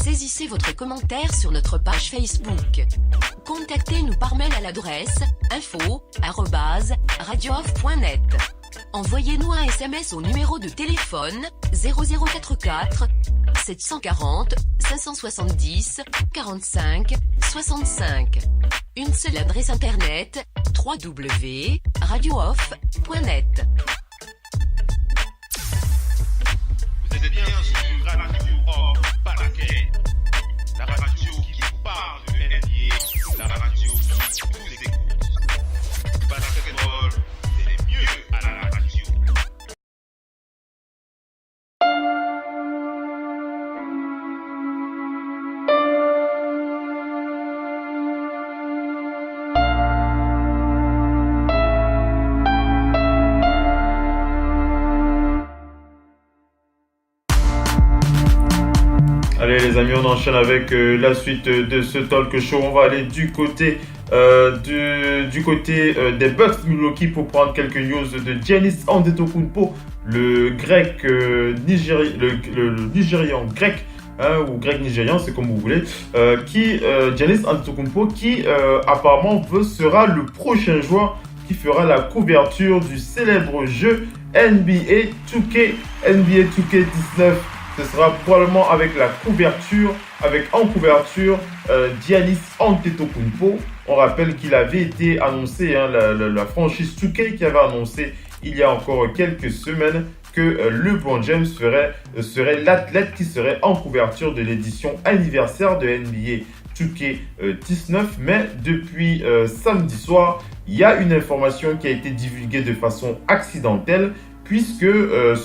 Saisissez votre commentaire sur notre page Facebook. Contactez-nous par mail à l'adresse info@radiooff.net. Envoyez-nous un SMS au numéro de téléphone 0044 740 570 45 65. Une seule adresse internet www.radiooff.net. Vous êtes bien sur Radio Off Balaké, la radio qui vous parle de NBA, la radio qui vous écoute. Basketball, c'est mieux à la radio. Allez les amis, on enchaîne avec la suite de ce talk show. On va aller du côté des Bucks Milwaukee pour prendre quelques news de Giannis Antetokounmpo, le grec le Nigérian grec, ou grec nigérian, c'est comme vous voulez, Giannis Antetokounmpo qui apparemment sera le prochain joueur qui fera la couverture du célèbre jeu NBA 2K19. Ce sera probablement avec en couverture Giannis Antetokounmpo. On rappelle qu'il avait été annoncé, la franchise 2K qui avait annoncé il y a encore quelques semaines que LeBron James serait l'athlète qui serait en couverture de l'édition anniversaire de NBA 2K19. Mais depuis samedi soir, il y a une information qui a été divulguée de façon accidentelle, puisque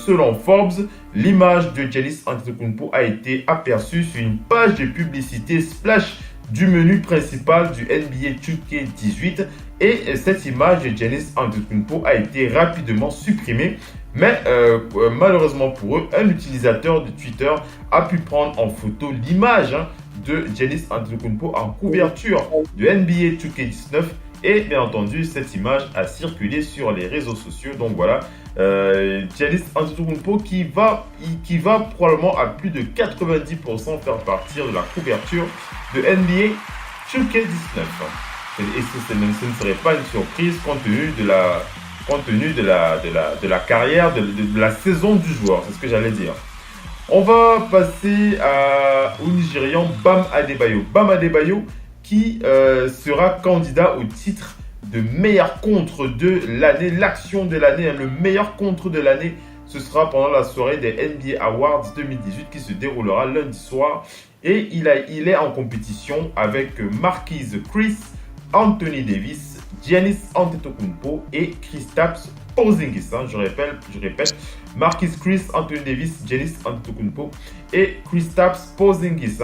selon Forbes, l'image de Giannis Antetokounmpo a été aperçue sur une page de publicité splash du menu principal du NBA 2K18, et cette image de Giannis Antetokounmpo a été rapidement supprimée. Mais malheureusement pour eux, un utilisateur de Twitter a pu prendre en photo l'image de Giannis Antetokounmpo en couverture de NBA 2K19, et bien entendu cette image a circulé sur les réseaux sociaux. Donc voilà, Giannis Antetokounmpo qui va probablement à plus de 90% faire partir de la couverture de NBA 2K19. Et ce ne serait pas une surprise compte tenu de la carrière, de la saison du joueur. C'est ce que j'allais dire. On va passer au Nigérian Bam Adebayo. Bam Adebayo qui sera candidat au titre de meilleur contre de l'année, l'action de l'année, le meilleur contre de l'année. Ce sera pendant la soirée des NBA Awards 2018 qui se déroulera lundi soir. Et il est en compétition avec Marquise Chris, Anthony Davis, Giannis Antetokounmpo et Kristaps Porzingis. Je répète, Marquise Chris, Anthony Davis, Giannis Antetokounmpo et Kristaps Porzingis.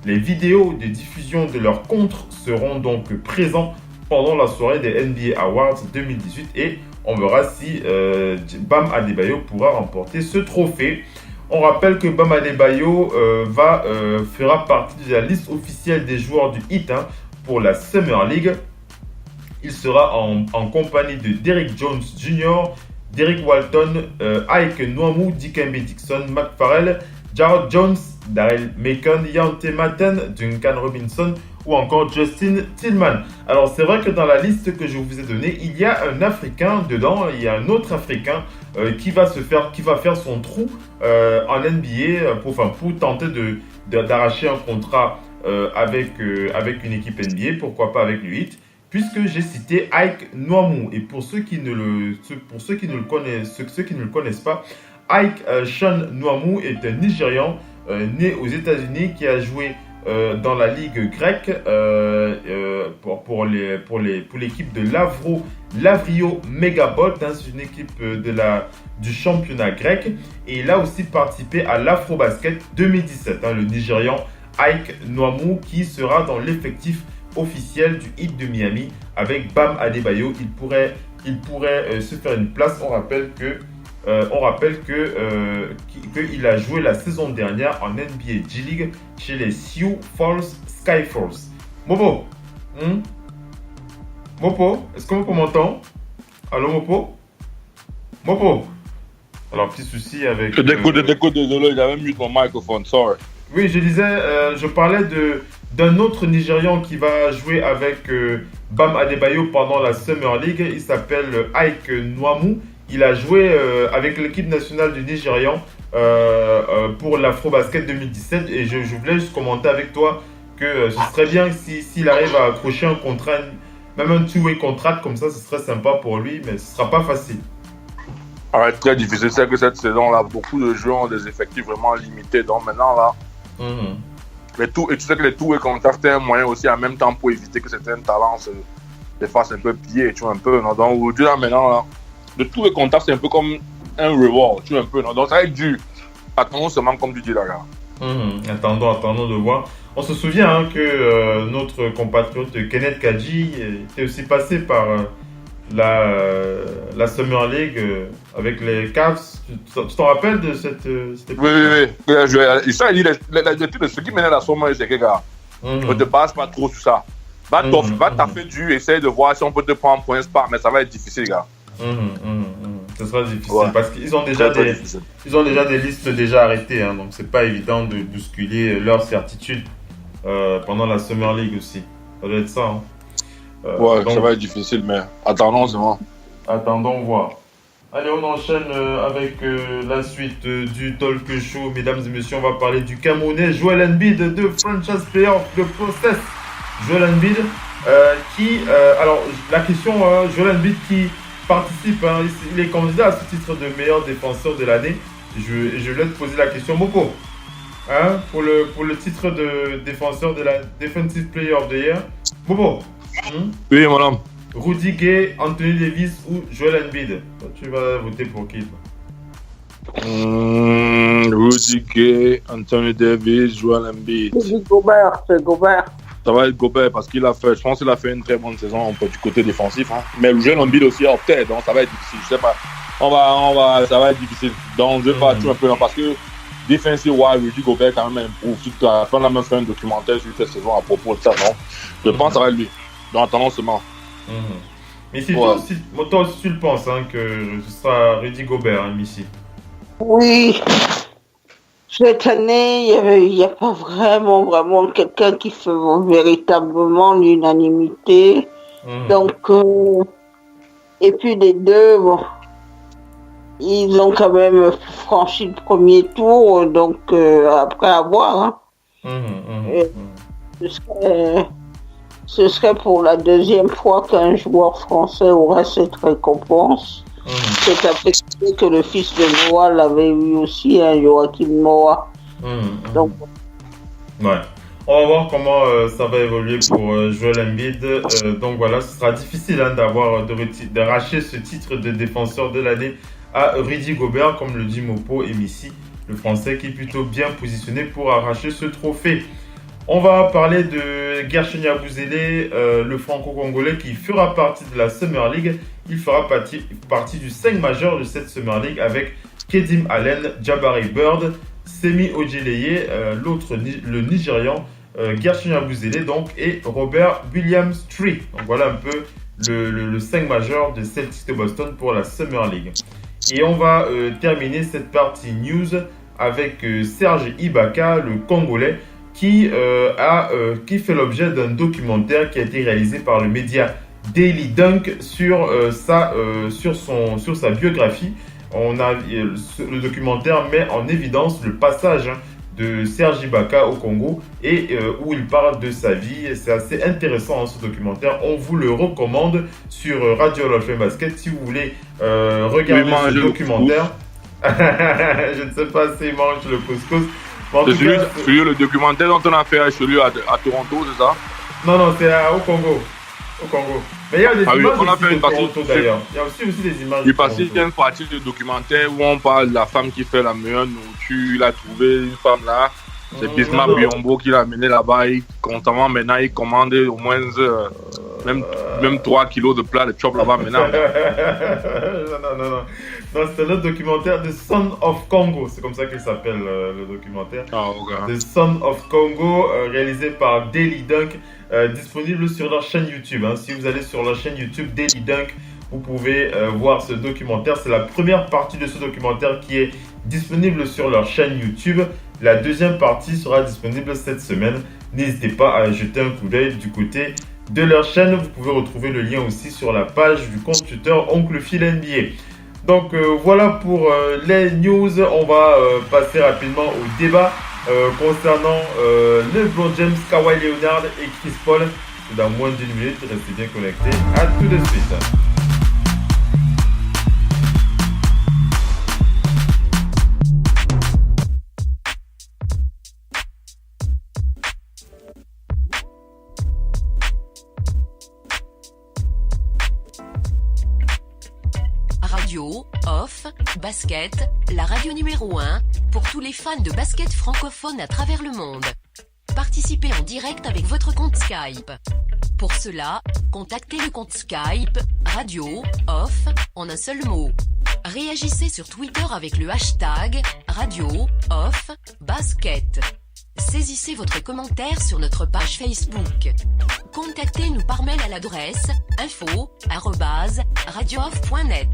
Les vidéos de diffusion de leurs contres seront donc présents pendant la soirée des NBA Awards 2018, et on verra si Bam Adebayo pourra remporter ce trophée. On rappelle que Bam Adebayo fera partie de la liste officielle des joueurs du Heat pour la Summer League. Il sera en compagnie de Derrick Jones Jr., Derrick Walton, Ike Nwamu, Dikembe Dixon, Matt Farrell, Jared Jones, Darrell Macon, Yante Maten, Duncan Robinson ou encore Justin Tillman. Alors c'est vrai que dans la liste que je vous ai donnée, il y a un Africain dedans, il y a un autre Africain qui va faire son trou en NBA pour tenter d'arracher un contrat avec une équipe NBA, pourquoi pas avec le Heat, puisque j'ai cité Ike Nwamu. Et pour ceux qui ne le connaissent pas, Ike Sean Nwamu est un Nigérian né aux États-Unis qui a joué dans la ligue grecque pour l'équipe de Lavrio Megabolt. C'est une équipe du championnat grec, et il a aussi participé à l'Afrobasket 2017. Le Nigérian Ike Nwamu qui sera dans l'effectif officiel du Heat de Miami avec Bam Adebayo. Il pourrait se faire une place. On rappelle qu'il a joué la saison dernière en NBA G League chez les Sioux Falls Skyforce. Mopo, Mopo, est-ce que Mopo m'entend? Allô Mopo? Mopo. Alors petit souci avec... Désolé, j'avais mute mon microphone, sorry. Oui, je disais, je parlais d'un autre Nigérian qui va jouer avec Bam Adebayo pendant la Summer League. Il s'appelle Ike Nwamu. Il a joué avec l'équipe nationale du Nigérian pour l'Afrobasket 2017. Et je voulais juste commenter avec toi que ce serait bien s'il arrive à accrocher un contrat, même un two-way contract comme ça, ce serait sympa pour lui, mais ce ne sera pas facile. Ah, très difficile, c'est que cette saison-là, beaucoup de joueurs ont des effectifs vraiment limités. Donc maintenant, là, et tu sais que les two-way contracts, c'est un moyen aussi en même temps pour éviter que certains talents se fassent un peu piller, tu vois, un peu. Non? Donc aujourd'hui, là, maintenant, là, le two-way contract, c'est un peu comme un reward, tu vois, un peu. Non? Donc ça va être dur. Attendons seulement comme tu dis là, gars. Attendons de voir. On se souvient hein, que notre compatriote Kenneth Kadji était aussi passé par la Summer League avec les Cavs. Tu t'en rappelles de cette époque? Oui. Ça, il dit, ce qui menait la Summer, c'est que, gars, ne te base pas trop sur ça. Va taffer dur, essaye de voir si on peut te prendre un point sport, mais ça va être difficile, gars. Ce sera difficile parce qu'ils ont déjà des listes déjà arrêtées, hein, donc c'est pas évident de bousculer leur certitude pendant la Summer League aussi. Ça doit être ça. Hein. Donc, ça va être difficile, mais attendons, c'est bon. Attendons voir. Allez, on enchaîne avec la suite du Talk Show. Mesdames et messieurs, on va parler du Camerounais Joel Embiid de Franchise Player of the Process. Joel Embiid alors la question, Joel Embiid qui participe, hein, il est candidat à ce titre de meilleur défenseur de l'année. Je voulais te poser la question, Moko. Hein, pour le titre de défenseur de la Defensive Player of the Year. Bobo. Oui, madame. Rudy Gay, Anthony Davis ou Joel Embiid? Tu vas voter pour qui, toi? Rudy Gay, Anthony Davis, Joel Embiid. C'est Gobert. Ça va être Gobert parce je pense qu'il a fait une très bonne saison du côté défensif. Hein. Mais Joel Embiid aussi a opté, donc ça va être difficile. Je sais pas. Ça va être difficile. Donc je vais pas tout un peu parce que défensif, Rudy Gobert quand même improuve. Tu as même fait un documentaire sur cette saison à propos de ça, non? Je pense que ça va être lui. Donc attendons seulement. Mais si toi aussi tu le penses hein, que ce sera Rudy Gobert, hein, Missy. Oui. Cette année, il n'y a pas vraiment quelqu'un qui fait véritablement l'unanimité. Donc, et puis les deux, bon, ils ont quand même franchi le premier tour, donc après avoir, hein. Ce serait pour la deuxième fois qu'un joueur français aurait cette récompense. C'est après que le fils de Noah l'avait eu aussi, hein, Joachim Noah. Donc, ouais. On va voir comment ça va évoluer pour Joel Embiid. Donc voilà, ce sera difficile hein, d'arracher ce titre de défenseur de l'année à Rudy Gobert, comme le dit Mopo et Missy, le français qui est plutôt bien positionné pour arracher ce trophée. On va parler de Gershon Yabusele, le franco-congolais qui fera partie de la Summer League. Il fera partie du 5 majeur de cette Summer League avec Kedim Allen, Jabari Bird, Semi Ojeleye, le Nigérian, Gershon Yabusele donc, et Robert Williams-Tree. Donc voilà un peu le 5 majeur de Celtics de Boston pour la Summer League. Et on va terminer cette partie news avec Serge Ibaka, le Congolais, qui fait l'objet d'un documentaire qui a été réalisé par le média Daily Dunk sur sa biographie. Le documentaire met en évidence le passage de Serge Ibaka au Congo et où il parle de sa vie. C'est assez intéressant ce documentaire. On vous le recommande sur Radio Hall of Fame Basket si vous voulez regarder ce documentaire. Je ne sais pas s'il mange le couscous. C'est celui le documentaire dont on a fait celui à Toronto, c'est ça? Non, c'est au Congo. Mais il y a des images on a fait une partie Toronto d'ailleurs. Il y a aussi des images. Il y a une partie du documentaire où on parle de la femme qui fait la meilleure nourriture. Il a trouvé une femme là. C'est Bismarck Biombo qui l'a amené là-bas. Constamment maintenant, il commande au moins même 3 kilos de plats de chop là-bas maintenant. Non, c'est un autre documentaire, The Son of Congo. C'est comme ça qu'il s'appelle le documentaire. The Son of Congo, réalisé par Daily Dunk, disponible sur leur chaîne YouTube. Hein. Si vous allez sur leur chaîne YouTube Daily Dunk, vous pouvez voir ce documentaire. C'est la première partie de ce documentaire qui est disponible sur leur chaîne YouTube. La deuxième partie sera disponible cette semaine. N'hésitez pas à jeter un coup d'œil du côté de leur chaîne. Vous pouvez retrouver le lien aussi sur la page du compte Twitter Oncle Phil NBA. Donc voilà pour les news. On va passer rapidement au débat concernant LeBron James, Kawhi Leonard et Chris Paul. C'est dans moins d'une minute. Restez bien connectés. À tout de suite. Radio, off, basket, la radio numéro 1, pour tous les fans de basket francophone à travers le monde. Participez en direct avec votre compte Skype. Pour cela, contactez le compte Skype, radio, off, en un seul mot. Réagissez sur Twitter avec le hashtag, radio, off, basket. Saisissez votre commentaire sur notre page Facebook. Contactez-nous par mail à l'adresse info@radiooff.net.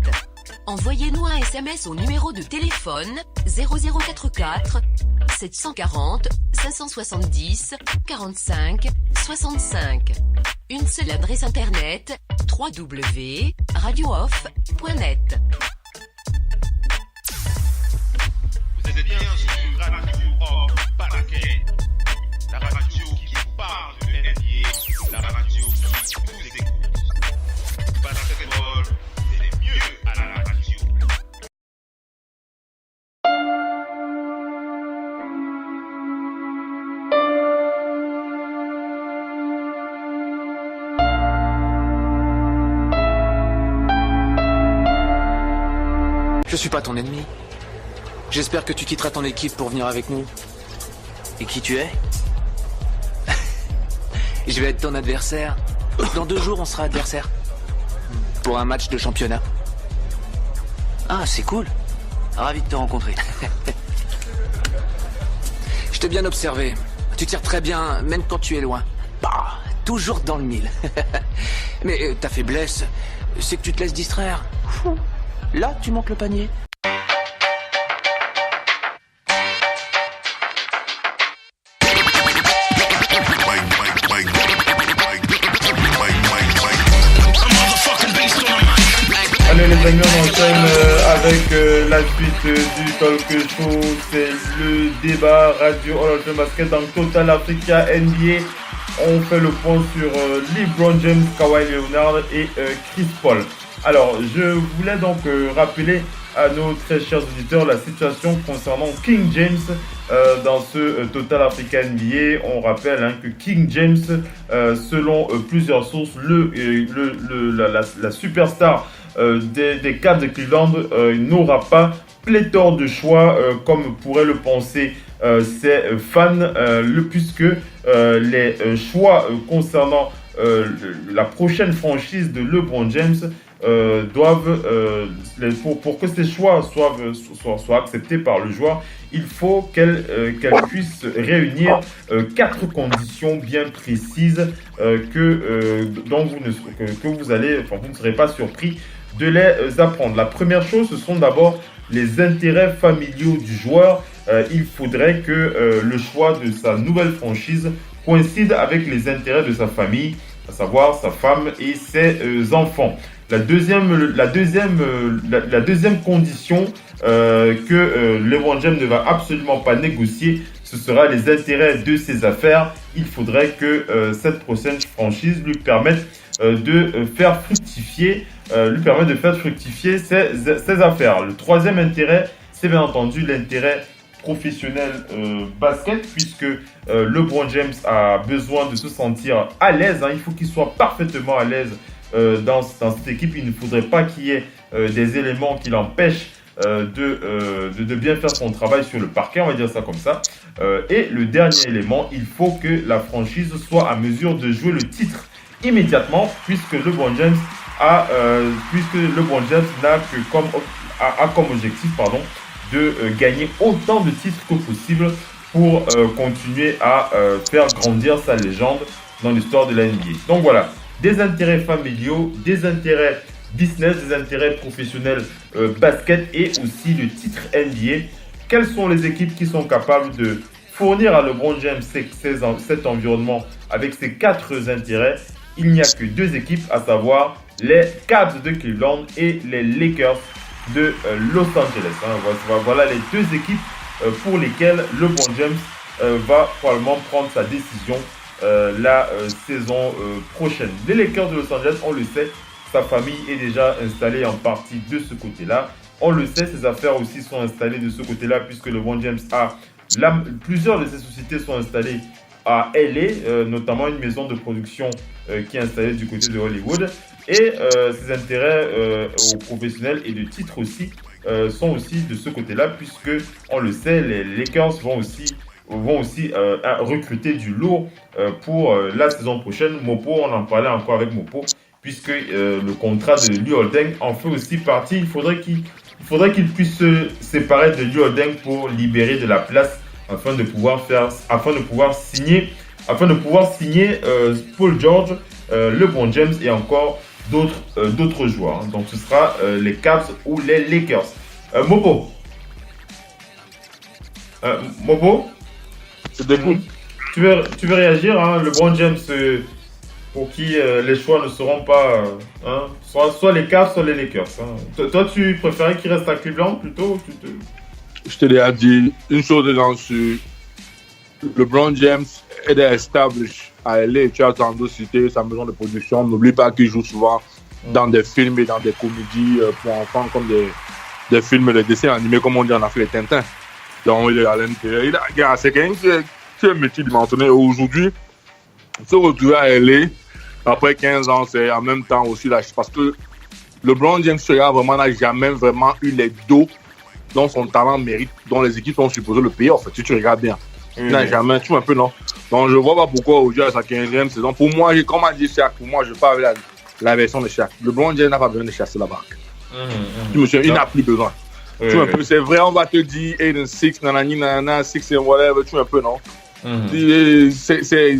Envoyez-nous un SMS au numéro de téléphone 0044 740 570 45 65. Une seule adresse internet www.radiooff.net. Vous êtes bien sur Radio Off Paraquet, la radio qui vous parle de NBA, la radio qui vous écoute. Basketball, c'est mieux à la radio. Je suis pas ton ennemi. J'espère que tu quitteras ton équipe pour venir avec nous. Et qui tu es? Je vais être ton adversaire. Dans 2 jours, on sera adversaire. Pour un match de championnat. Ah, c'est cool. Ravi de te rencontrer. Je t'ai bien observé. Tu tires très bien, même quand tu es loin. Bah, toujours dans le mille. Mais ta faiblesse, c'est que tu te laisses distraire. Là, tu manques le panier. Allez les amis, on enchaîne avec la suite du talk show. C'est le débat radio All Ultimate Basket dans Total Africa NBA. On fait le point sur LeBron James, Kawhi Leonard et Chris Paul. Alors, je voulais donc rappeler à nos très chers auditeurs la situation concernant King James dans ce Total Africa NBA. On rappelle que King James, selon plusieurs sources, la superstar des Cavs de Cleveland n'aura pas pléthore de choix comme pourraient le penser ses fans, puisque les choix concernant la prochaine franchise de LeBron James doivent, pour que ces choix soient acceptés par le joueur, il faut qu'elle puisse réunir 4 conditions bien précises dont vous ne serez pas surpris de les apprendre. La première chose, ce sont d'abord les intérêts familiaux du joueur. Il faudrait que le choix de sa nouvelle franchise coïncide avec les intérêts de sa famille, à savoir sa femme et ses enfants. La deuxième condition que LeBron James ne va absolument pas négocier, ce sera les intérêts de ses affaires. Il faudrait que cette prochaine franchise lui permette de faire fructifier ses affaires. Le troisième intérêt, c'est bien entendu l'intérêt professionnel basket, puisque LeBron James a besoin de se sentir à l'aise. Il faut qu'il soit parfaitement à l'aise dans cette équipe. Il ne faudrait pas qu'il y ait des éléments qui l'empêchent de bien faire son travail sur le parquet, on va dire ça comme ça. Et le dernier élément, il faut que la franchise soit à mesure de jouer le titre immédiatement, puisque LeBron James a comme objectif de gagner autant de titres que possible pour continuer à faire grandir sa légende dans l'histoire de la NBA. Donc voilà, des intérêts familiaux, des intérêts business, des intérêts professionnels basket et aussi le titre NBA. quelles sont les équipes qui sont capables de fournir à LeBron James cet environnement avec ses 4 intérêts? Il n'y a que 2 équipes, à savoir les Cavs de Cleveland et les Lakers de Los Angeles. Voilà les 2 équipes pour lesquelles LeBron James va probablement prendre sa décision la saison prochaine. Les Lakers de Los Angeles, on le sait, sa famille est déjà installée en partie de ce côté-là. On le sait, ses affaires aussi sont installées de ce côté-là puisque LeBron James plusieurs de ses sociétés sont installées à LA, notamment une maison de production qui est installée du côté de Hollywood. Et ses intérêts professionnels et de titres aussi sont aussi de ce côté-là, puisque on le sait, les Lakers vont aussi recruter du lourd pour la saison prochaine. Mopo, on en parlait encore avec Mopo, puisque le contrat de Liu Holding en fait aussi partie. Il faudrait qu'il puisse se séparer de Liu Holding pour libérer de la place afin de pouvoir signer Paul George, LeBron James et encore d'autres joueurs. Donc ce sera les Cavs ou les Lakers. Mopo, tu veux réagir, hein? LeBron James, pour qui les choix ne seront pas soit les Cavs, soit les Lakers. Hein. Toi, tu préférais qu'il reste à Cleveland plutôt? Je te l'ai dit, une chose dedans sur LeBron James est established à LA. Tu as tendance à citer sa maison de production. N'oublie pas qu'il joue souvent dans des films et dans des comédies pour enfants, comme des films de dessins animés, comme on dit en Afrique, les Tintins. Donc, il est à l'intérieur. C'est quelqu'un qui est multidimensionnel. Aujourd'hui, se retrouver à LA, après 15 ans, c'est en même temps aussi là. Parce que LeBron James n'a jamais vraiment eu les dos dont son talent mérite, dont les équipes sont supposées le payer. En fait, si tu regardes bien. Il n'a jamais, tu vois un peu, non? Donc, je ne vois pas pourquoi aujourd'hui, à sa 15e saison. Pour moi, comme a dit Shaq, je parle avec la version de Shaq. LeBron James n'a pas besoin de chasser la barque. Il n'a plus besoin. Tu vois un peu, c'est vrai, on va te dire 8 and 6, nanani, nanana, 6 and whatever, tu vois un peu, non? C'est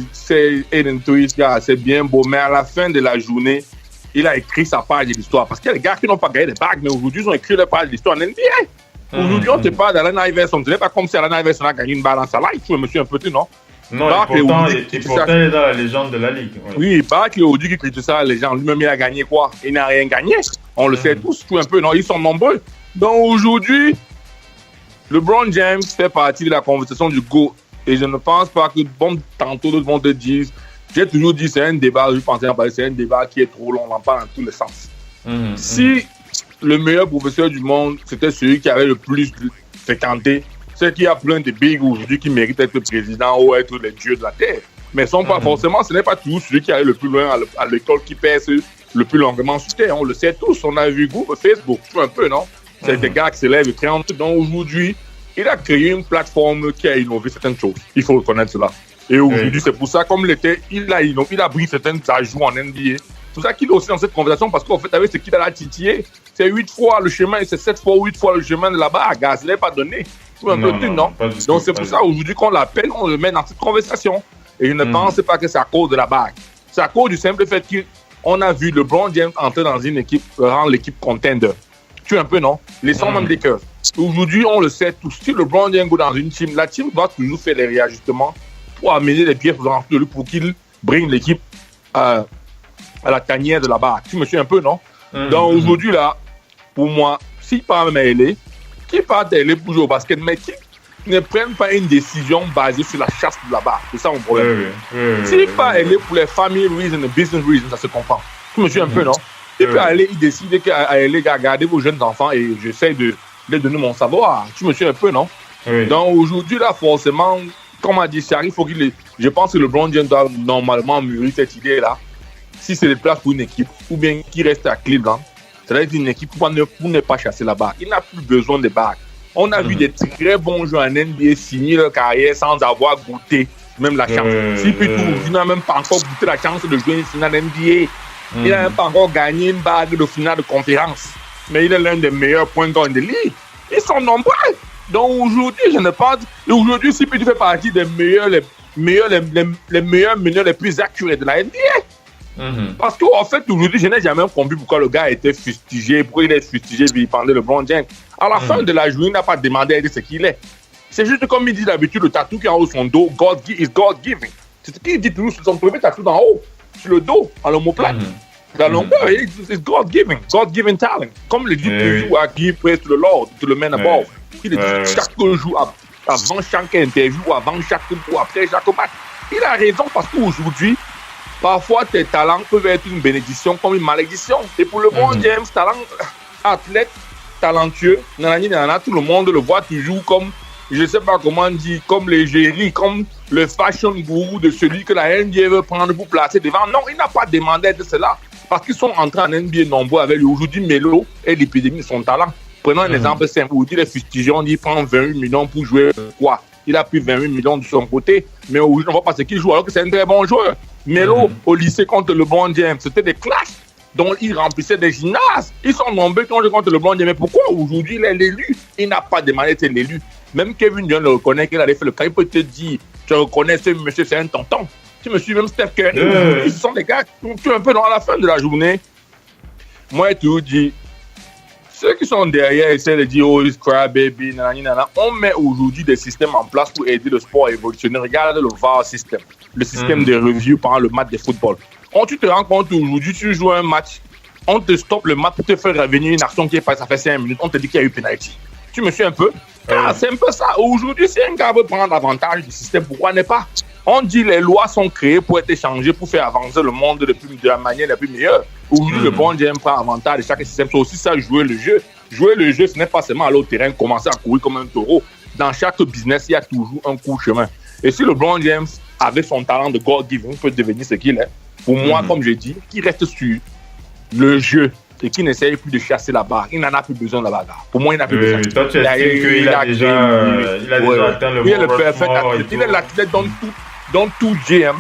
8 and 3, c'est bien beau, mais à la fin de la journée, il a écrit sa page de l'histoire. Parce qu'il y a des gars qui n'ont pas gagné des bagues, mais aujourd'hui, ils ont écrit leur page de l'histoire en NBA. Aujourd'hui, on te parle d'Allen Iverson. Ce n'est pas comme si Allen Iverson a gagné une balle en salaire. Tu vois, monsieur, un petit, non? Non, et pourtant, il est dans la légende de la Ligue. Ouais. Oui, Barkley, aujourd'hui, qui critique ça, les gens, lui-même, il a gagné quoi? Il n'a rien gagné. On le sait tous, tu vois, un peu, non? Ils sont nombreux. Donc, aujourd'hui, LeBron James fait partie de la conversation du GOAT. Et je ne pense pas que, bon, tantôt, d'autres vont te dire, j'ai toujours dit, c'est un débat, je pensais en parler, c'est un débat qui est trop long, on en parle dans tous les sens. Si le meilleur professeur du monde, c'était celui qui avait le plus fréquenté, c'est qu'il y a plein de bigs aujourd'hui qui méritent d'être président ou être les dieux de la terre. Mais pas forcément, ce n'est pas toujours celui qui allait le plus loin à l'école qui pèse le plus longuement sur terre. On le sait tous, on a vu Google, Facebook, tu vois un peu, non? C'est des gars qui s'élèvent et créent. Donc aujourd'hui, il a créé une plateforme qui a innové certaines choses. Il faut reconnaître cela. Et aujourd'hui, c'est pour ça, comme l'été, il a pris certains ajouts en NBA. C'est pour ça qu'il est aussi dans cette conversation, parce qu'en fait, avec ce qu'il a titillé, c'est 8 fois le chemin, c'est 7 fois ou 8 fois le chemin de la bague. Ça ne l'est pas donné. Non. Donc c'est pour ça, aujourd'hui, qu'on l'appelle, on le met dans cette conversation. Et je ne pense pas que c'est à cause de la bague. C'est à cause du simple fait qu'on a vu LeBron James entrer dans une équipe, rendre l'équipe contender. Tu vois un peu, non? Les 100 même Lakers. Aujourd'hui, on le sait tous. Si LeBron James go dans une team, la team doit toujours faire les réajustements pour amener les pièces de lui pour qu'il bring l'équipe à la tanière de la barre. Tu me suis un peu, non? Donc aujourd'hui, là, pour moi, s'il part même à LA, qui part à LA pour jouer au basket, mais qui ne prennent pas une décision basée sur la chasse de la barre. C'est ça mon problème. S'il part à LA pour les family reasons et business reasons, ça se comprend. Tu me suis un peu, non? Et puis à LA, il décide qu'à LA, regardez vos jeunes enfants et j'essaie de leur donner mon savoir. Tu me suis un peu, non? Donc aujourd'hui, là, forcément, comme on a dit, il faut je pense que LeBron James doit normalement mûrir cette idée-là. Si c'est des places pour une équipe, ou bien qu'il reste à Cleveland, c'est-à-dire une équipe pour ne pas chasser la bague. Il n'a plus besoin de bague. On a vu des très bons joueurs en NBA signer leur carrière sans avoir goûté même la chance. Si plutôt, il n'a même pas encore goûté la chance de jouer une finale NBA. Il n'a même pas encore gagné une bague de finale de conférence. Mais il est l'un des meilleurs points de ligue. Ils sont nombreux. Donc aujourd'hui, je ne pense. Aujourd'hui, si tu fais partie des meilleurs, les meilleurs meneurs les plus accurés de la NBA. Parce qu'en fait, aujourd'hui, je n'ai jamais compris pourquoi le gars a été fustigé, pourquoi il est fustigé, vilipendé LeBron James. À la fin de la journée, il n'a pas demandé à être ce qu'il est. C'est juste comme il dit d'habitude, le tatou qui est en haut de son dos, is God-giving. C'est ce qu'il dit toujours sur son premier tatou d'en haut, sur le dos, en l'omoplate. La longueur, it's God-giving talent. Comme le dit toujours à qui pray to the Lord, to the man above. Il dit chaque jour, avant chaque interview, avant chaque coup, après chaque match. Il a raison parce qu'aujourd'hui, parfois tes talents peuvent être une bénédiction comme une malédiction. Et pour LeBron James, talent, athlète, talentueux, tout le monde le voit toujours comme, je ne sais pas comment dire, comme l'égérie, comme le fashion guru de celui que la NBA veut prendre pour placer devant. Non, il n'a pas demandé de cela. Parce qu'ils sont entrés en NBA nombreux avec lui. Aujourd'hui, Melo et l'épidémie de son talent. Prenons un exemple simple. Aujourd'hui, les fustigeants, on dit prend 28 millions pour jouer quoi? Il a pris 28 millions de son côté. Mais aujourd'hui, on ne voit pas ce qu'il joue alors que c'est un très bon joueur. Melo, au lycée contre LeBron James, c'était des clashs dont il remplissait des gymnases. Ils sont nombreux qui ont joué contre LeBron James. Mais pourquoi aujourd'hui, il est l'élu? Il n'a pas demandé d'être l'élu. Même Kevin Durant le reconnaît qu'il allait faire le cas. Il peut te dire, tu reconnais ce monsieur, c'est un tonton. Tu me suis même Steph Curry. Ils sont des gars qui sont un peu dans la fin de la journée. Moi, tu dis, ceux qui sont derrière essaient de dire, oh, it's crybaby, nanana. On met aujourd'hui des systèmes en place pour aider le sport à évolutionner. Regarde le VAR système, le système de review pendant le match de football. Quand tu te rends compte aujourd'hui, tu joues un match, on te stoppe le match pour te faire revenir une action qui est passée, ça fait 5 minutes, on te dit qu'il y a eu penalty. Tu me suis un peu? C'est un peu ça. Aujourd'hui, si un gars veut prendre avantage du système, pourquoi ne pas? On dit les lois sont créées pour être changées, pour faire avancer le monde de la manière la plus meilleure. Aujourd'hui, le bon Dieu prend avantage de chaque système. C'est aussi ça, jouer le jeu. Jouer le jeu, ce n'est pas seulement aller au terrain, commencer à courir comme un taureau. Dans chaque business, il y a toujours un court chemin. Et si le LeBron James, avec son talent de God-given, peut devenir ce qu'il est, pour moi, comme je dis, qu'il reste sur le jeu et qu'il n'essaye plus de chasser la barre. Il n'en a plus besoin de la bagarre. Pour moi, il n'a plus besoin. Toi, tu estimes qu'il a déjà atteint le bon perfect athlète. Il est l'athlète dont tout GM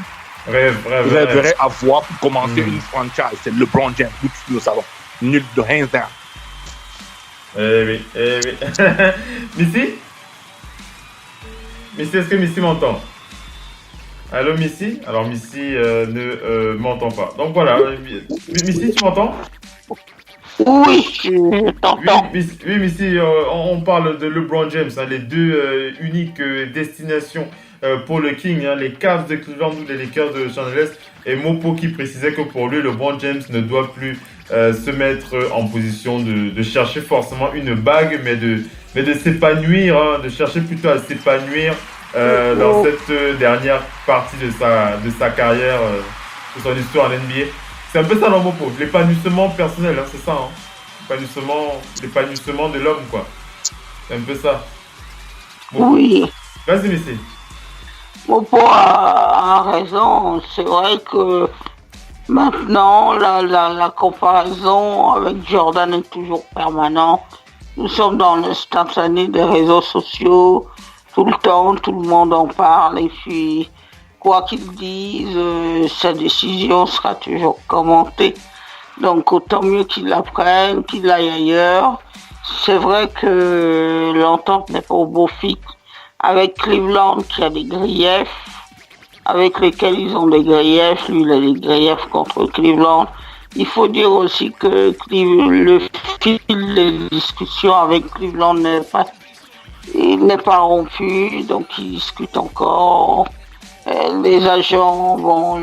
rêverait avoir pour commencer une franchise. C'est LeBron James, nous le savons. Nul de hands down. Oui. Missy, est-ce que Missy m'entend? Allô, Missy? Alors, Missy ne m'entend pas. Donc voilà, Missy, tu m'entends? Oui, je t'entends. Oui, Missy, on parle de LeBron James, hein, les deux uniques destinations pour le King, hein, les Cavs de Cleveland ou les Lakers de Los Angeles. Et Mopo qui précisait que pour lui, LeBron James ne doit plus se mettre en position de chercher forcément une bague, mais de s'épanouir, hein, de chercher plutôt à s'épanouir dans cette dernière partie de sa carrière, de son histoire en NBA. C'est un peu ça dans Mopo, l'épanouissement personnel, hein, c'est ça, hein. L'épanouissement de l'homme, quoi. C'est un peu ça. Mopo. Oui. Vas-y, Missy. Mopo a raison. C'est vrai que maintenant, la comparaison avec Jordan est toujours permanente. Nous sommes dans l'instantané des réseaux sociaux. Tout le temps, tout le monde en parle. Et puis, quoi qu'il dise, sa décision sera toujours commentée. Donc, autant mieux qu'il apprenne, qu'il aille ailleurs. C'est vrai que l'entente n'est pas au beau fixe avec Cleveland, qui a des griefs, avec lesquels ils ont des griefs. Lui, il a des griefs contre Cleveland. Il faut dire aussi que le fil des discussions avec Cleveland n'est pas rompu, donc ils discutent encore. Les agents,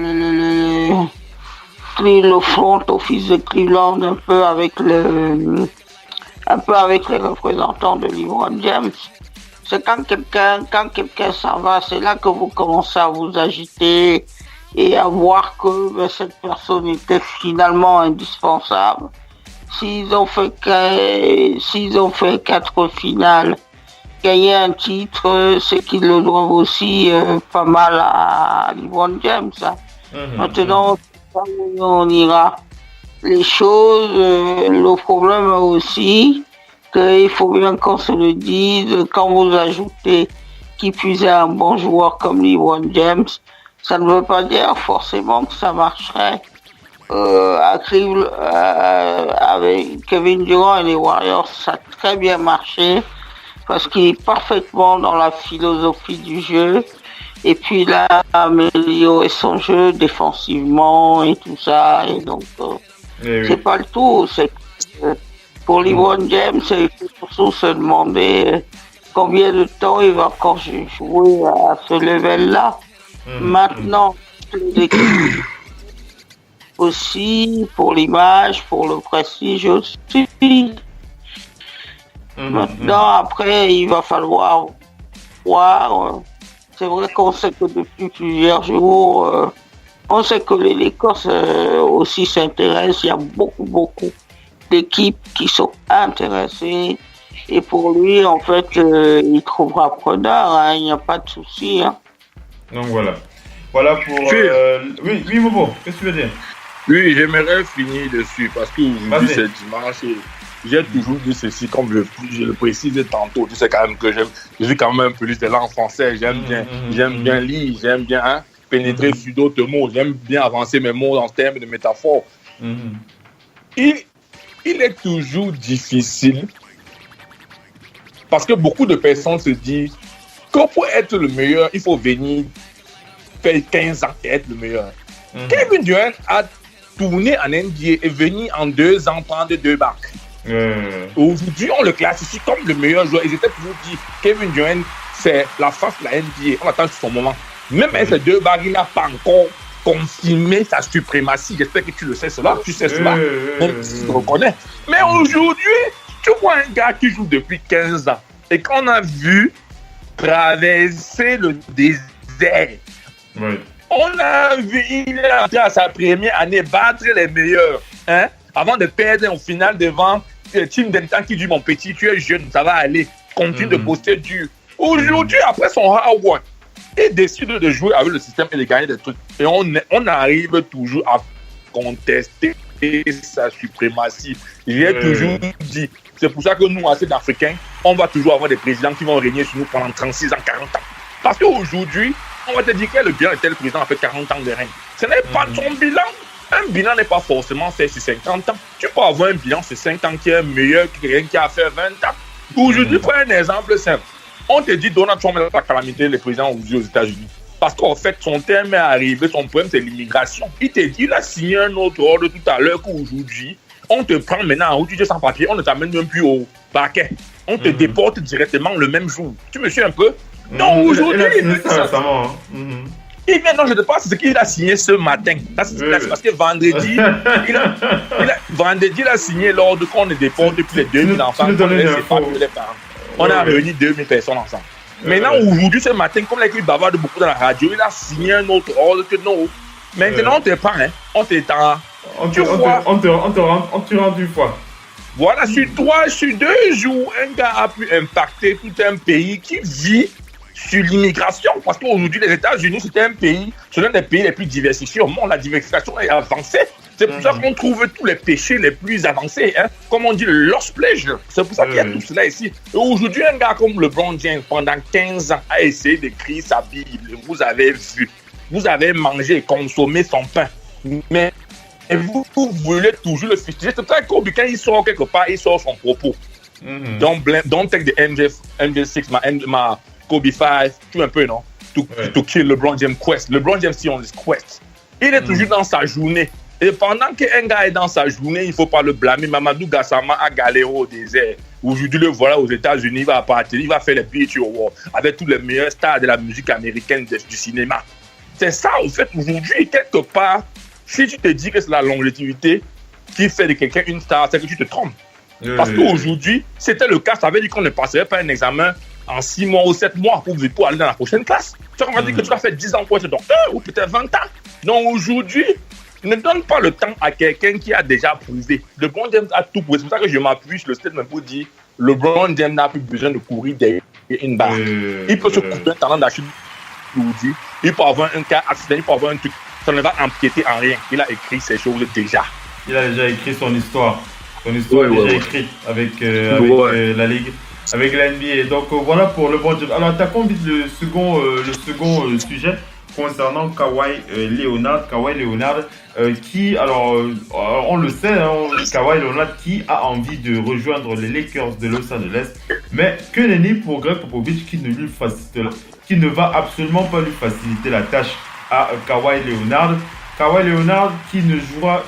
le front office de Cleveland, un peu avec les représentants de LeBron James. C'est quand quelqu'un s'en va, c'est là que vous commencez à vous agiter et à voir que cette personne était finalement indispensable. S'ils ont fait 4 finales, gagner un titre, c'est qu'ils le doivent aussi pas mal à LeBron James. Hein. Maintenant, on ira. Les choses, le problème aussi, qu'il faut bien qu'on se le dise, quand vous ajoutez qui puisait un bon joueur comme LeBron James, ça ne veut pas dire forcément que ça marcherait. Avec Kevin Durant et les Warriors, ça a très bien marché parce qu'il est parfaitement dans la philosophie du jeu. Et puis là, améliorer son jeu défensivement et tout ça. Et donc, c'est pas le tout. Pour LeBron James, il faut surtout se demander combien de temps il va encore jouer à ce level-là. Maintenant, aussi, pour l'image, pour le prestige aussi. Maintenant, après, il va falloir voir. C'est vrai qu'on sait que depuis plusieurs jours, on sait que les Lakers aussi s'intéressent. Il y a beaucoup d'équipes qui sont intéressées. Et pour lui, en fait, il trouvera preneur. Hein, il n'y a pas de souci. Hein. Donc voilà. Voilà pour... Oui, Momo, qu'est-ce que tu veux dire? Oui, j'aimerais finir dessus parce qu'aujourd'hui, c'est dimanche. J'ai toujours dit ceci, comme je le précisais tantôt. Tu sais quand même que je suis quand même un peu de langue française. J'aime bien lire, j'aime bien pénétrer sur d'autres mots. J'aime bien avancer mes mots en termes de métaphores. Il est toujours difficile parce que beaucoup de personnes se disent que pour être le meilleur, il faut venir faire 15 ans et être le meilleur. Kevin Durant a tourné en NBA et venu en 2 ans prendre 2 bacs. Aujourd'hui, on le classifie comme le meilleur joueur. Ils étaient toujours dit Kevin Durant, c'est la face de la NBA. On attend son moment. Même avec ces 2 bagues, il n'a pas encore confirmé sa suprématie. J'espère que tu le sais cela. Tu sais cela. Même si tu le reconnais. Mais aujourd'hui, tu vois un gars qui joue depuis 15 ans et qu'on a vu traverser le désert. On a vu, il est entré à sa première année battre les meilleurs. Avant de perdre au final devant Tim Duncan qui dit mon petit, tu es jeune, ça va aller. Continue de poster dur. Aujourd'hui, après son hard work, il décide de jouer avec le système et de gagner des trucs. Et on arrive toujours à contester sa suprématie. J'ai toujours dit, c'est pour ça que nous, assez d'Africains, on va toujours avoir des présidents qui vont régner sur nous pendant 36 ans, 40 ans. Parce qu'aujourd'hui, on va te dire quel bilan était le président après 40 ans de règne. Ce n'est pas son bilan. Un bilan n'est pas forcément fait sur 50 ans. Tu peux avoir un bilan sur 5 ans qui est meilleur que quelqu'un qui a fait 20 ans. Aujourd'hui, prends un exemple simple. On te dit Donald Trump est la calamité des présidents aux États-Unis. Parce qu'en fait, son terme est arrivé, son problème, c'est l'immigration. Il te dit, il a signé un autre ordre tout à l'heure qu'aujourd'hui, on te prend maintenant en route, tu es sans papier, on ne t'amène même plus au parquet. On te déporte directement le même jour. Tu me suis un peu? Non, aujourd'hui, il vient, non, je ne sais pas, c'est ce qu'il a signé ce matin. Parce que vendredi, vendredi, il a signé l'ordre qu'on ne déporte plus les 2000 enfants. On a réuni 2000 personnes ensemble. Maintenant, aujourd'hui, ce matin, comme l'équipe bavarde beaucoup dans la radio, il a signé un autre ordre que non. Maintenant, on te prend, on t'étend. On te rend une fois. Voilà, sur 2 jours, un gars a pu impacter tout un pays qui vit sur l'immigration, parce qu'aujourd'hui, les États-Unis, c'est un pays, c'est l'un des pays les plus diversifiés au monde. La diversification est avancée. C'est pour ça qu'on trouve tous les péchés les plus avancés, comme on dit, le lost pleasure. C'est pour ça qu'il y a tout cela ici. Et aujourd'hui, un gars comme LeBron James, pendant 15 ans, a essayé d'écrire sa Bible. Vous avez vu, vous avez mangé et consommé son pain. Mais vous voulez toujours le fustiger. C'est pour ça que Kobe, quand il sort quelque part, il sort son propos. Don't take the MJ6, ma Kobe 5, tu un peu, non? To kill LeBron James quest. LeBron James, si on dit quest. Il est toujours dans sa journée. Et pendant qu'un gars est dans sa journée, il ne faut pas le blâmer. Mamadou Gassama a galéré au désert. Aujourd'hui, le voilà aux États-Unis, il va partir, il va faire les BET Awards avec tous les meilleurs stars de la musique américaine, du cinéma. C'est ça, en fait, aujourd'hui, quelque part, si tu te dis que c'est la longévité qui fait de quelqu'un une star, c'est que tu te trompes. Parce qu'aujourd'hui, c'était le cas, ça veut dire qu'on ne passerait pas un examen en 6 mois ou 7 mois pour aller dans la prochaine classe. Ça veut dire que tu vas faire 10 ans pour être docteur ou peut-être 20 ans. Donc aujourd'hui, ne donne pas le temps à quelqu'un qui a déjà prouvé. LeBron James a tout prouvé. C'est pour ça que je m'appuie sur le statement pour dire LeBron James n'a plus besoin de courir derrière une barre. Il peut se couper un talent d'achat aujourd'hui. Il peut avoir un cas accident, il peut avoir un truc. Ça ne va empiéter en rien. Il a écrit ces choses déjà. Il a déjà écrit son histoire. Son histoire est déjà écrite avec la Ligue, avec la NBA. Donc voilà pour LeBron James. Alors, tu as combien le second sujet? concernant Kawhi Leonard. Kawhi Leonard qui, alors, on le sait, hein, Kawhi Leonard qui a envie de rejoindre les Lakers de Los Angeles, mais que nenni pour Greg Popovich qui ne va absolument pas lui faciliter la tâche à Kawhi Leonard. Kawhi Leonard qui ne jouera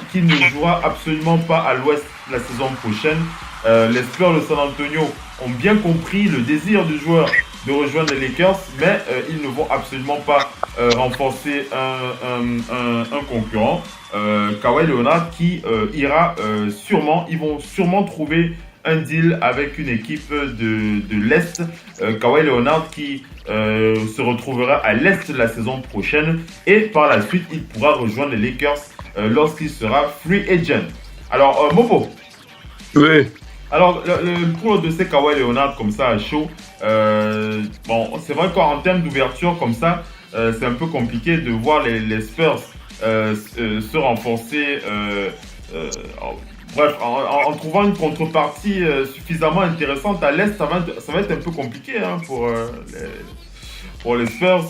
absolument pas à l'Ouest la saison prochaine. Les Spurs de San Antonio ont bien compris le désir du joueur de rejoindre les Lakers, mais ils ne vont absolument pas renforcer un concurrent. Kawhi Leonard qui ils vont sûrement trouver un deal avec une équipe de l'Est. Kawhi Leonard qui se retrouvera à l'Est la saison prochaine et par la suite il pourra rejoindre les Lakers lorsqu'il sera free agent. Alors Mopo. Oui. Alors pour le dossier Kawhi Leonard comme ça à chaud, bon c'est vrai qu'en termes d'ouverture comme ça, c'est un peu compliqué de voir les Spurs se renforcer. Bref, en trouvant une contrepartie suffisamment intéressante à l'Est, ça va être un peu compliqué hein, pour les Spurs.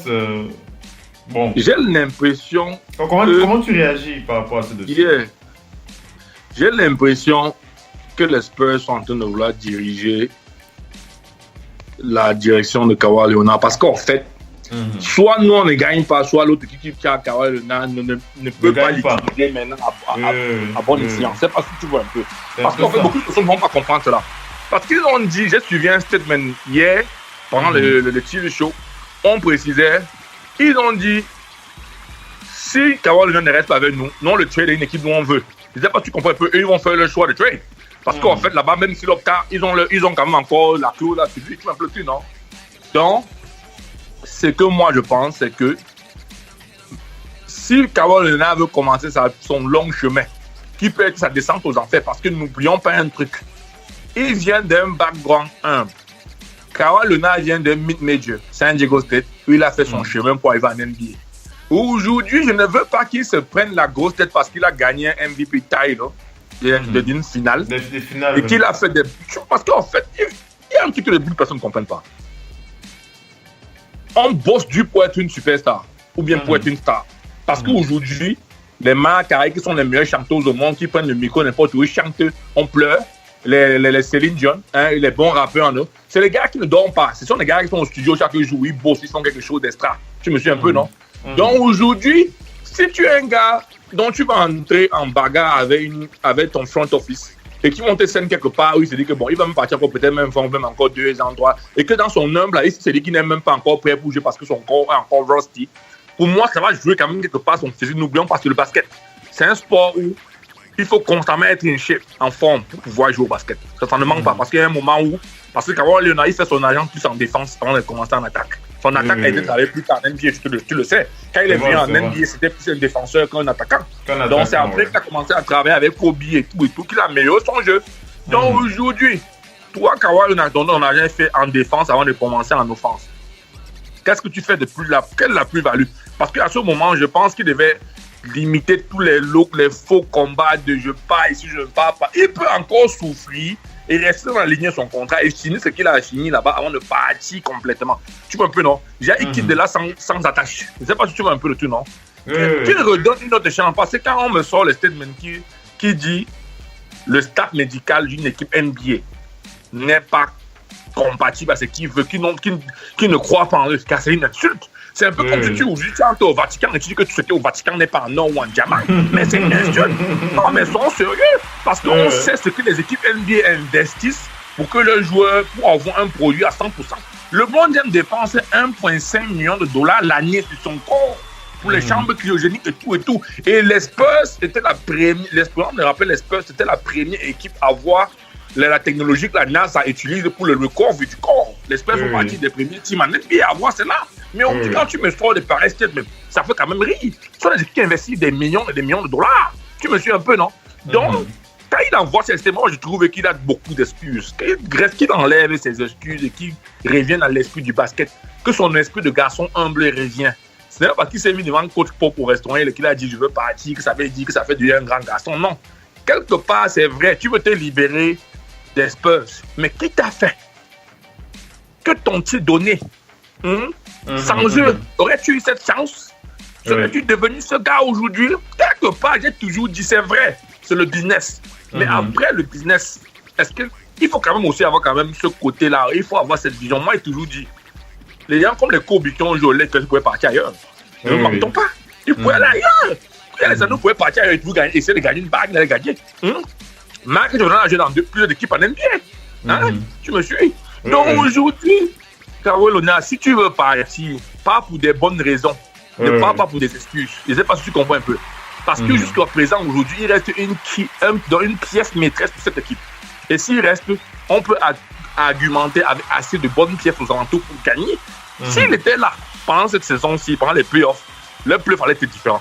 Bon. J'ai l'impression. Comment tu réagis par rapport à ce dossier? J'ai l'impression que les Spurs sont en train de vouloir diriger la direction de Kawhi Leonard parce qu'en fait, soit nous on ne gagne pas, soit l'autre équipe qui a Kawhi Leonard ne peut pas l'utiliser maintenant à bon escient. C'est parce que tu vois un peu. Parce qu'en fait, beaucoup de personnes ne vont pas comprendre cela. Parce qu'ils ont dit, j'ai suivi un statement hier, pendant le TV show, on précisait, ils ont dit, si Kawhi Leonard ne reste pas avec nous, non le trade est une équipe où on veut. Je ne sais pas si tu comprends un peu, eux ils vont faire le choix de trade. Parce qu'en fait, là-bas, même si l'Opta, ils ont quand même encore la clause là-dessus, tu vois un peu plus, non? Donc, ce que moi je pense, c'est que si Kawhi Leonard veut commencer son long chemin, qui peut être sa descente aux enfers, parce que n'oublions pas un truc, il vient d'un background humble. Kawhi Leonard vient d'un mid-major, San Diego State, où il a fait son chemin pour arriver en NBA. Aujourd'hui, je ne veux pas qu'il se prenne la grosse tête parce qu'il a gagné un MVP title d'une finale. Et qu'il a fait des... Parce qu'en fait, il y a un truc que les personnes ne comprennent pas. On bosse dur pour être une superstar ou bien pour être une star. Parce qu'aujourd'hui, les marques qui sont les meilleures chanteuses au monde, qui prennent le micro n'importe où, ils chantent, on pleure. Les Céline Dion, hein, les bons rappeurs en eux, c'est les gars qui ne dorment pas. Ce sont les gars qui sont au studio chaque jour, ils bossent, ils font quelque chose d'extra. Tu me suis un peu, non? Donc aujourd'hui, si tu es un gars dont tu vas entrer en bagarre avec ton front office et qui monte scène quelque part où il se dit que bon, il va me partir pour peut-être même encore 2 ans, 3, et que dans son humble, il se dit qu'il n'est même pas encore prêt pour jouer parce que son corps est encore rusty. Pour moi, ça va jouer quand même quelque part son physique. N'oublions pas que le basket, c'est un sport où il faut constamment être in shape, en forme pour pouvoir jouer au basket. Ça ne manque pas parce qu'il y a un moment où, parce que Kawhi Leonard, il fait son agent plus en défense avant de commencer en attaque. Son attaque a été travaillée plus tard en NBA, tu le sais. Quand il est venu en NBA, c'était plus un défenseur qu'un attaquant. Donc c'est après qu'il a commencé à travailler avec Kobe et tout qu'il a amélioré son jeu. Donc aujourd'hui, toi, Kawhi Leonard, ton agent est fait en défense avant de commencer en offense. Qu'est-ce que tu fais de plus quelle est la plus-value? Parce qu'à ce moment, je pense qu'il devait limiter tous les looks, les faux combats de je pars ici, je ne pars pas. Il peut encore souffrir et rester dans la ligne de son contrat et finir ce qu'il a fini là-bas avant de partir complètement. Tu vois un peu, non? Il quitte de là sans attache. Je ne sais pas si tu vois un peu le tout, non? Tu redonnes une autre chance. Parce que quand on me sort le statement qui dit le staff médical d'une équipe NBA n'est pas compatible à ce qu'il veut, qui ne croit pas en eux, car c'est une insulte. C'est un peu comme si tu entres au Vatican et tu dis que ce qui est au Vatican n'est pas en or ou en diamant. Mais c'est une insulte. Non, mais soyons sérieux. Parce qu'on sait ce que les équipes NBA investissent pour que leurs joueurs puissent avoir un produit à 100%. Le LeBron dépense 1,5 million de dollars l'année sur son corps pour les chambres cryogéniques et tout et tout. Et les Spurs étaient la première. Les Spurs c'était la première équipe à avoir la technologie que la NASA utilise pour le recovery du corps. Les Spurs font partie des premiers teams en NBA à voir cela. Mais quand tu me sors des pareils statements, ça fait quand même rire. Ce sont des équipes qui investissent des millions et des millions de dollars. Tu me suis un peu, non? Donc, quand il envoie ces statements, je trouve qu'il a beaucoup d'excuses. Qu'il enlève ses excuses et qu'il revienne à l'esprit du basket. Que son esprit de garçon humble revient. Ce n'est pas parce qu'il s'est mis devant le coach Pop au restaurant et qu'il a dit je veux partir, que ça veut dire que ça fait de lui un grand garçon. Non. Quelque part, c'est vrai. Tu veux te libérer des Spurs. Mais qui t'a fait? Que t'ont-ils donné? Sans eux, aurais-tu eu cette chance? Serais-tu devenu ce gars aujourd'hui? Quelque part, j'ai toujours dit, c'est vrai, c'est le business. Mais après le business, est-ce que il faut quand même aussi avoir quand même ce côté-là. Il faut avoir cette vision. Moi, j'ai toujours dit, les gens comme les Kobe qui ont joué au Lakers, ils pouvaient partir ailleurs. Ne nous mentons pas. Ils pouvaient aller ailleurs. Les anneaux pouvaient partir ailleurs et essayer de gagner une bague, de gagner. Marc Jordan a joué dans plusieurs équipes en NBA. Tu me suis? Donc aujourd'hui, Kawhi Leonard, si tu veux partir, pas pour des bonnes raisons. Ne parle pas pour des excuses. Je ne sais pas si tu comprends un peu. Parce que jusqu'à présent, aujourd'hui, il reste une pièce maîtresse pour cette équipe. Et s'il reste, on peut argumenter avec assez de bonnes pièces aux alentours pour gagner. S'il était là pendant cette saison-ci, pendant les playoffs, le playoff allait être différent.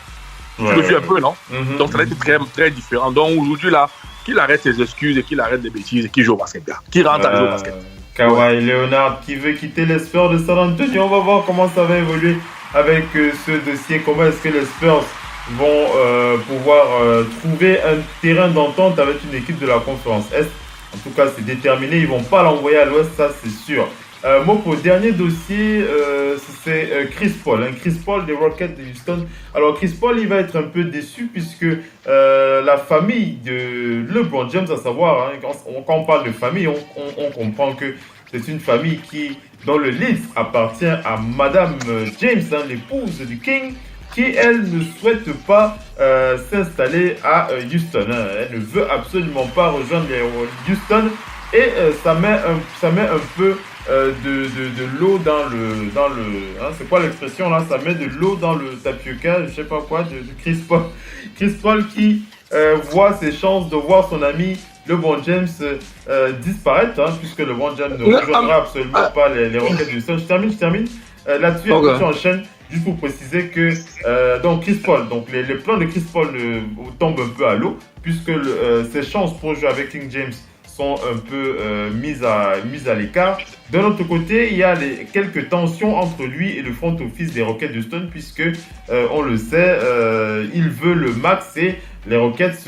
Tu me suis un peu, non? Donc ça allait être très, très différent. Donc aujourd'hui, là, qu'il arrête ses excuses et qu'il arrête des bêtises et qu'il joue au basket. Qu'il rentre à jouer au basket. Kawhi Leonard qui veut quitter les Spurs de San Antonio. On va voir comment ça va évoluer avec ce dossier. Comment est-ce que les Spurs vont pouvoir trouver un terrain d'entente avec une équipe de la conférence Est. En tout cas, c'est déterminé. Ils ne vont pas l'envoyer à l'Ouest, ça c'est sûr. Mopo, dernier dossier, c'est Chris Paul. Chris Paul des Rockets de Houston. Alors Chris Paul, il va être un peu déçu puisque la famille de LeBron James, à savoir, quand on parle de famille, on comprend que c'est une famille dont le lead appartient à Madame James, l'épouse du King, qui, elle, ne souhaite pas s'installer à Houston. Elle ne veut absolument pas rejoindre les Houston et ça met un peu de l'eau dans le c'est quoi l'expression là? Ça met de l'eau dans le tapioca, je sais pas quoi, de Chris Paul. Chris Paul qui voit ses chances de voir son ami LeBron James disparaître, puisque LeBron James ne rejoindra absolument pas les Rockets de Houston. Je termine. Là-dessus, tu enchaînes. Juste pour préciser que donc Chris Paul, donc les plans de Chris Paul tombent un peu à l'eau, puisque ses chances pour jouer avec King James sont un peu mises à l'écart. De l'autre côté, il y a quelques tensions entre lui et le front office des Rockets de Houston, puisque on le sait, il veut le max et les Rockets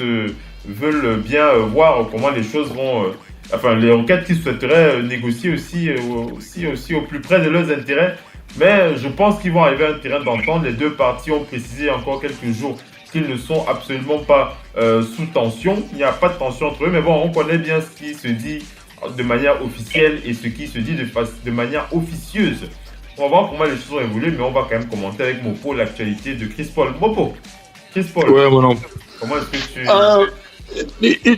veulent bien voir comment les choses vont. Enfin, les Rockets qui souhaiteraient négocier aussi au plus près de leurs intérêts. Mais je pense qu'ils vont arriver à un terrain d'entente. Les deux parties ont précisé encore quelques jours qu'ils ne sont absolument pas sous tension. Il n'y a pas de tension entre eux. Mais bon, on connaît bien ce qui se dit de manière officielle et ce qui se dit de manière officieuse. On va voir comment les choses ont évolué, mais on va quand même commenter avec Mopo l'actualité de Chris Paul. Mopo, Chris Paul. Ouais, mon homme. Comment est-ce que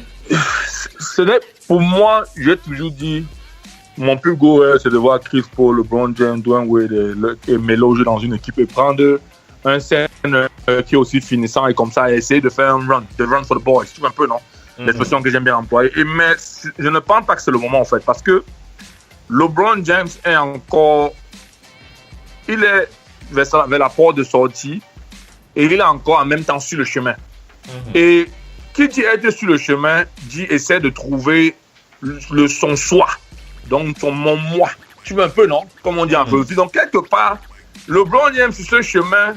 tu... Pour moi, j'ai toujours dit, mon plus gros rêve, c'est de voir Chris Paul, LeBron James, Dwayne Wade et Melo jouer dans une équipe et prendre un scène qui est aussi finissant et comme ça, et essayer de faire un run for the boys. Tu vois un peu, non? L'expression que j'aime bien employer. Mais je ne pense pas que c'est le moment, en fait, parce que LeBron James est encore... Il est vers la porte de sortie et il est encore en même temps sur le chemin. Et qui dit être sur le chemin, dit essaie de trouver son soi. Donc, mon moi. Tu veux un peu, non? Comme on dit en politique. Donc, quelque part, LeBron James, sur ce chemin,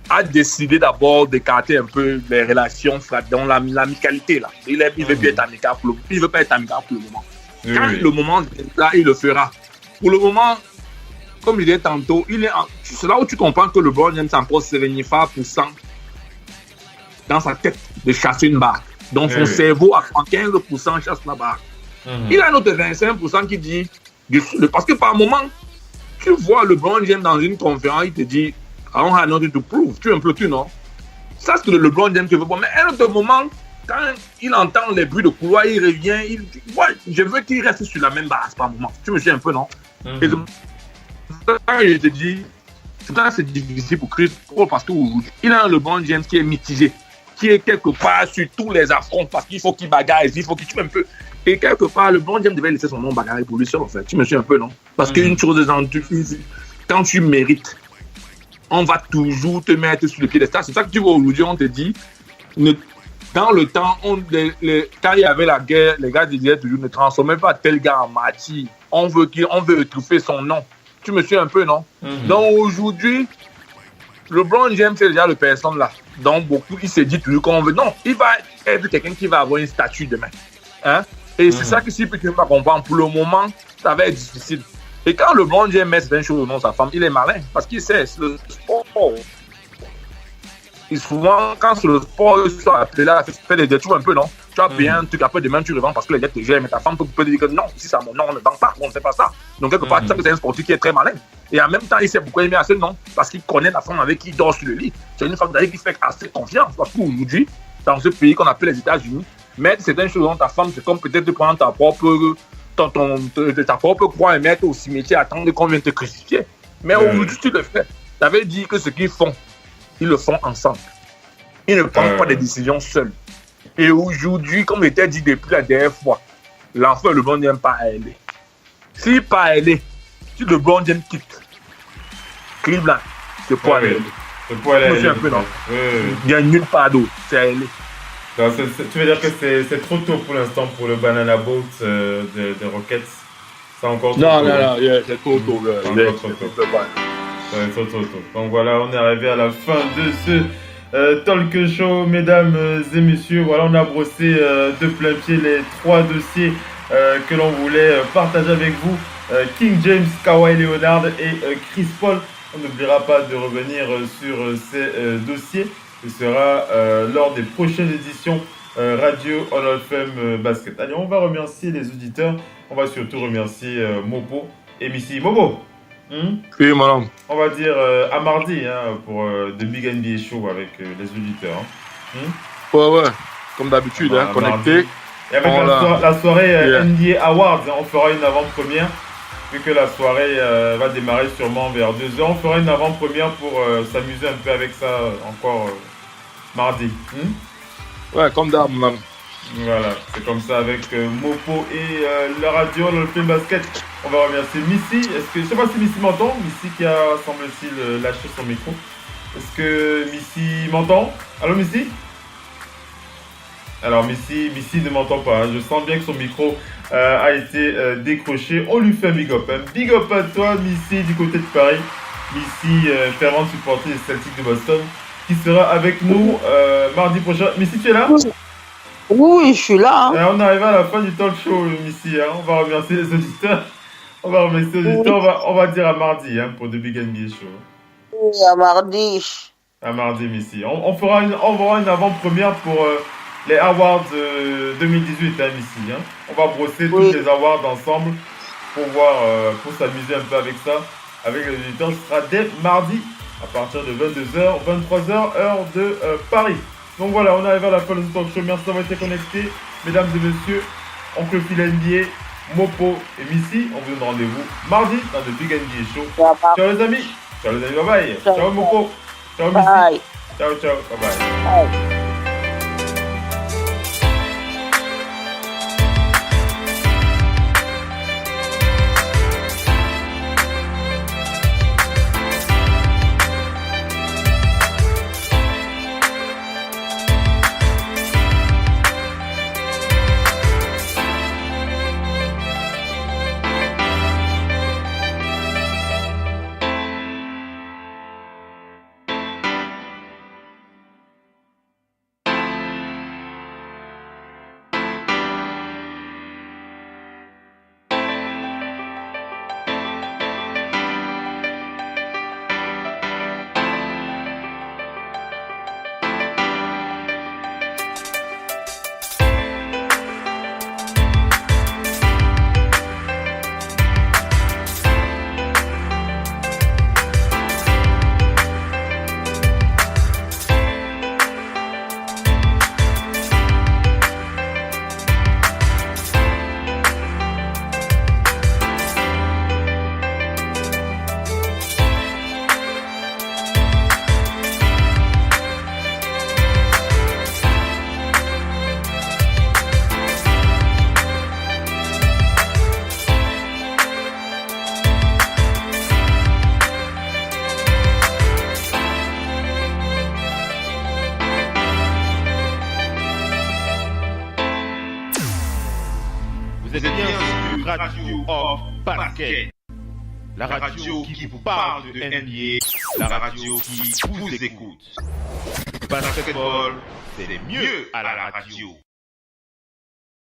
a décidé d'abord d'écarter un peu les relations dans l'amicalité. Là. Il veut plus être amical il veut pas être amical pour le moment. Quand le moment est là, il le fera. Pour le moment, comme je disais tantôt, c'est là où tu comprends que LeBron James a encore 75% dans sa tête de chasser une barre. Donc, son cerveau à 15% chasse la barre. Il a un autre 25% qui dit, parce que par moment, tu vois LeBron James dans une conférence, il te dit, I don't have nothing to prove. Tu es un peu non? Ça, c'est que le LeBron James te veut. Mais à un autre moment, quand il entend les bruits de couloir, il revient, il dit, ouais, je veux qu'il reste sur la même base par moment. Tu me suis un peu, non? Et je te dis, c'est difficile pour Chris Paul parce qu'il a un LeBron James qui est mitigé, qui est quelque part sur tous les affronts parce qu'il faut qu'il bagarre, il faut qu'il tue un peu. Et quelque part, LeBron James devait laisser son nom bagarrer pour lui seul, en fait. Tu me suis un peu, non? Parce qu'une chose est quand tu mérites, on va toujours te mettre sur le piédestal. C'est ça que tu vois aujourd'hui, on te dit, dans le temps, quand il y avait la guerre, les gars disaient toujours, ne transformez pas tel gars en martyr. On veut étouffer son nom. Tu me suis un peu, non? Donc aujourd'hui, LeBron James, c'est déjà le personne là. Donc beaucoup, il se dit toujours qu'on veut. Non, il va être quelqu'un qui va avoir une statue demain. Hein? Et c'est ça que si tu ne pas comprendre, pour le moment, ça va être difficile. Et quand LeBron James met certaines choses au nom de sa femme, il est malin parce qu'il sait, le sport, Et souvent, quand sur le sport, tu as appelé là, faire des détours un peu, non? Tu as payé un truc, après demain tu revends parce que les gars te gèrent, mais ta femme peut te dire que non, si c'est à mon nom, on ne vend pas, on ne fait pas ça. Donc, quelque part, tu sais que c'est un sportif qui est très malin. Et en même temps, il sait pourquoi il met assez de nom, parce qu'il connaît la femme avec qui il dort sur le lit. C'est une femme d'ailleurs qui fait assez confiance, parce qu'aujourd'hui, dans ce pays qu'on appelle les États-Unis, mettre certaines choses dans ta femme, c'est comme peut-être de prendre ta propre croix et mettre au cimetière, attendre qu'on vienne te crucifier. Mais aujourd'hui, tu le fais. Tu avais dit que ce qu'ils font, ils le font ensemble. Ils ne prennent pas des décisions seuls. Et aujourd'hui, comme était dit depuis la dernière fois, l'enfant LeBron n'aime pas à LA. S'il pas à LA, si LeBron James quitte Cleveland, c'est pour aller. C'est pour aller. Il n'y a nulle part d'autre, c'est à LA. Tu veux dire que c'est trop tôt pour l'instant pour le Banana Boat des Rockets? C'est encore trop tôt. Non, c'est trop tôt. C'est trop tôt. Donc voilà, on est arrivé à la fin de ce talk show, mesdames et messieurs. Voilà, on a brossé de plein pied les 3 dossiers que l'on voulait partager avec vous. King James, Kawhi Leonard et Chris Paul. On n'oubliera pas de revenir sur ces dossiers. Ce sera lors des prochaines éditions Radio Hall of Fame Basket. Allez, on va remercier les auditeurs. On va surtout remercier Mopo et Missy. Mopo, oui, madame. On va dire à mardi pour The Big NBA Show avec les auditeurs. Ouais. Comme d'habitude, connecté. Et avec la soirée NBA Awards, on fera une avant-première. Vu que la soirée va démarrer sûrement vers 2h, on fera une avant-première pour s'amuser un peu avec ça encore mardi. Ouais, comme d'hab, madame. Voilà, c'est comme ça avec Mopo et la radio, le film basket. On va remercier Missy. Je sais pas si Missy m'entend. Missy qui a, semble-t-il, lâché son micro. Est-ce que Missy m'entend? Allô, Missy? Alors, Missy ne m'entend pas. Je sens bien que son micro a été décroché. On lui fait un big up. Un big up à toi, Missy, du côté de Paris. Missy, fervente supporter des Celtics de Boston, qui sera avec nous mardi prochain. Missy, tu es là? Oui, je suis là. On arrive à la fin du talk show, Missy. On va remercier les auditeurs. On va dire à mardi pour The Big NBA Show. Oui, à mardi. À mardi, Missy. On fera une avant-première pour les Awards 2018, Missy. On va brosser tous les awards ensemble pour s'amuser un peu avec ça. Avec les auditeurs, ce sera dès mardi à partir de 22h, 23h, heure de Paris. Donc voilà, on arrive à la fin de ce talk show. Merci d'avoir été connectés. Mesdames et messieurs, Oncle Phil NBA, Mopo et Missy, on vous donne rendez-vous mardi dans The Big NBA Show. Ciao les amis. Bye bye. Ciao Mopo. Ciao Missy. Ciao. Bye bye. Vous êtes bien sur Radio of Basket, la radio qui vous parle de NBA, la radio qui vous écoute. Basketball, c'est mieux à la radio.